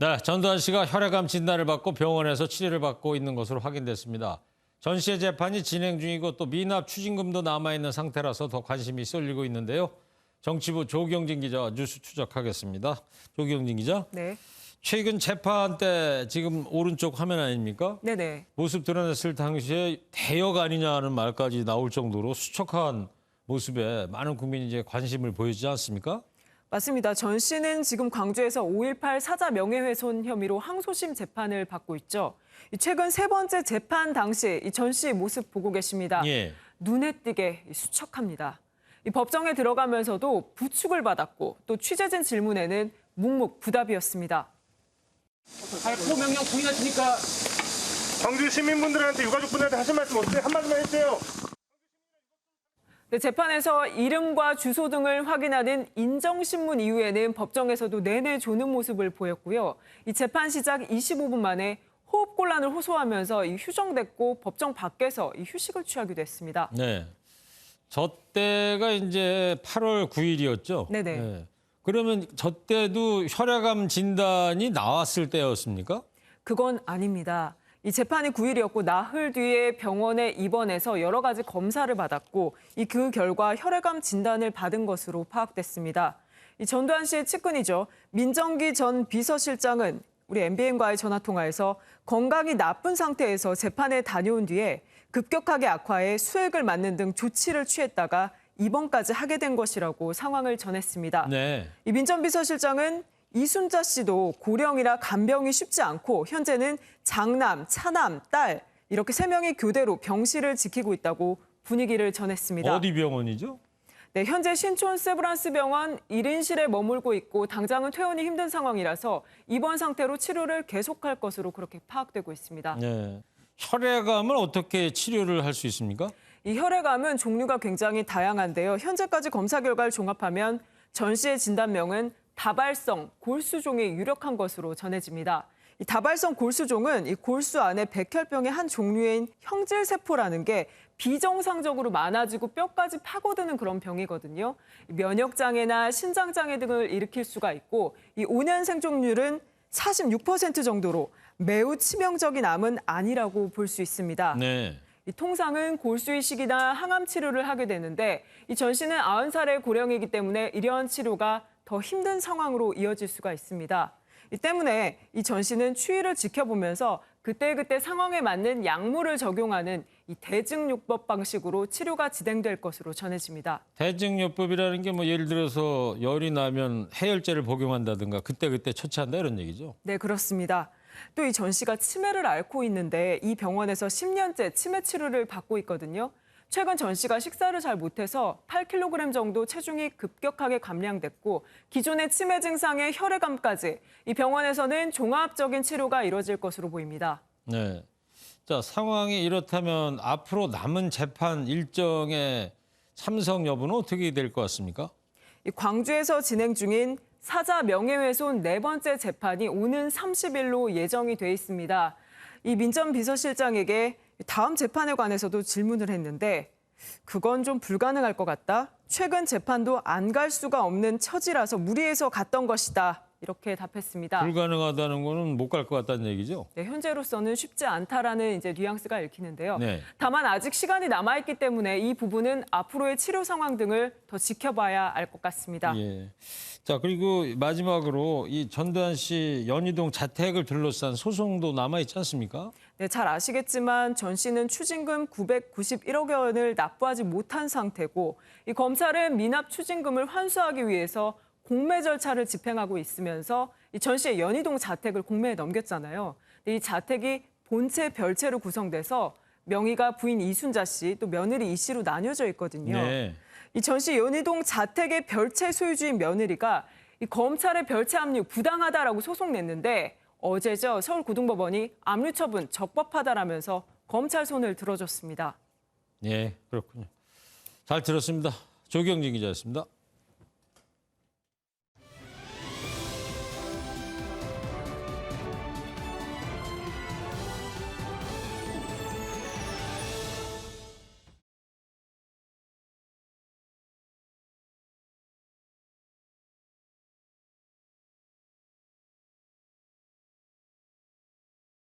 네, 전두환 씨가 혈액암 진단을 받고 병원에서 치료를 받고 있는 것으로 확인됐습니다. 전 씨의 재판이 진행 중이고 또 미납 추징금도 남아있는 상태라서 더 관심이 쏠리고 있는데요. 정치부 조경진 기자 뉴스 추적하겠습니다. 조경진 기자. 네. 최근 재판 때 지금 오른쪽 화면 아닙니까? 네네. 모습 드러냈을 당시에 대역 아니냐는 말까지 나올 정도로 수척한 모습에 많은 국민이 이제 관심을 보이지 않습니까? 맞습니다. 전 씨는 지금 광주에서 5.18 사자 명예훼손 혐의로 항소심 재판을 받고 있죠. 최근 세 번째 재판 당시 전 씨 모습 보고 계십니다. 예. 눈에 띄게 수척합니다. 법정에 들어가면서도 부축을 받았고 또 취재진 질문에는 묵묵부답이었습니다. 발포 명령 부인하시니까 광주 시민분들한테 유가족분들한테 하신 말씀 어떻게 한마디만 해주세요. 네, 재판에서 이름과 주소 등을 확인하는 인정신문 이후에는 법정에서도 내내 조는 모습을 보였고요. 이 재판 시작 25분 만에 호흡곤란을 호소하면서 휴정됐고 법정 밖에서 휴식을 취하기도 했습니다. 네. 저 때가 이제 8월 9일이었죠? 네네. 네. 그러면 저 때도 혈액암 진단이 나왔을 때였습니까? 그건 아닙니다. 이 재판이 9일이었고 나흘 뒤에 병원에 입원해서 여러 가지 검사를 받았고 그 결과 혈액암 진단을 받은 것으로 파악됐습니다. 이 전두환 씨의 측근이죠. 민정기 전 비서실장은 우리 MBN과의 전화통화에서 건강이 나쁜 상태에서 재판에 다녀온 뒤에 급격하게 악화해 수액을 맞는 등 조치를 취했다가 입원까지 하게 된 것이라고 상황을 전했습니다. 네. 이 민 전 비서실장은 이순자 씨도 고령이라 간병이 쉽지 않고 현재는 장남, 차남, 딸 이렇게 3명이 교대로 병실을 지키고 있다고 분위기를 전했습니다. 어디 병원이죠? 네, 현재 신촌 세브란스 병원 1인실에 머물고 있고 당장은 퇴원이 힘든 상황이라서 입원 상태로 치료를 계속할 것으로 그렇게 파악되고 있습니다. 네. 혈액암을 어떻게 치료를 할 수 있습니까? 이 혈액암은 종류가 굉장히 다양한데요. 현재까지 검사 결과를 종합하면 전 씨의 진단명은 다발성 골수종이 유력한 것으로 전해집니다. 이 다발성 골수종은 이 골수 안에 백혈병의 한 종류인 형질세포라는 게 비정상적으로 많아지고 뼈까지 파고드는 그런 병이거든요. 면역장애나 신장장애 등을 일으킬 수가 있고 이 5년 생존율은 46% 정도로 매우 치명적인 암은 아니라고 볼 수 있습니다. 네. 이 통상은 골수이식이나 항암 치료를 하게 되는데 이 전 씨는 90살의 고령이기 때문에 이러한 치료가 더 힘든 상황으로 이어질 수가 있습니다. 이 때문에 이 전 씨는 추이를 지켜보면서 그때그때 상황에 맞는 약물을 적용하는 이 대증요법 방식으로 치료가 진행될 것으로 전해집니다. 대증요법이라는 게 뭐 예를 들어서 열이 나면 해열제를 복용한다든가 그때그때 처치한다 이런 얘기죠? 네, 그렇습니다. 또 이 전 씨가 치매를 앓고 있는데 이 병원에서 10년째 치매 치료를 받고 있거든요. 최근 전 씨가 식사를 잘 못해서 8kg 정도 체중이 급격하게 감량됐고 기존의 치매 증상에 혈액암까지 이 병원에서는 종합적인 치료가 이뤄질 것으로 보입니다. 네. 자, 상황이 이렇다면 앞으로 남은 재판 일정의 참석 여부는 어떻게 될 것 같습니까? 이 광주에서 진행 중인 사자 명예훼손 4번째 재판이 오는 30일로 예정이 돼 있습니다. 이 민 전 비서실장에게 다음 재판에 관해서도 질문을 했는데 그건 좀 불가능할 것 같다. 최근 재판도 안 갈 수가 없는 처지라서 무리해서 갔던 것이다. 이렇게 답했습니다. 불가능하다는 거는 못 갈 것 같다는 얘기죠? 네, 현재로서는 쉽지 않다라는 뉘앙스가 읽히는데요. 네. 다만 아직 시간이 남아있기 때문에 이 부분은 앞으로의 치료 상황 등을 더 지켜봐야 알 것 같습니다. 예. 자, 그리고 마지막으로 이 전두환 씨 연희동 자택을 둘러싼 소송도 남아있지 않습니까? 네, 잘 아시겠지만 전 씨는 추징금 991억 원을 납부하지 못한 상태고 이 검찰은 미납 추징금을 환수하기 위해서 공매 절차를 집행하고 있으면서 이 전 씨의 연희동 자택을 공매에 넘겼잖아요. 이 자택이 본체 별채로 구성돼서 명의가 부인 이순자 씨, 또 며느리 이 씨로 나뉘어져 있거든요. 네. 이 전 씨 연희동 자택의 별채 소유주인 며느리가 이 검찰의 별채 압류 부당하다라고 소송 냈는데 어제죠. 서울고등법원이 압류 처분 적법하다라면서 검찰 손을 들어줬습니다. 예, 그렇군요. 잘 들었습니다. 조경진 기자였습니다.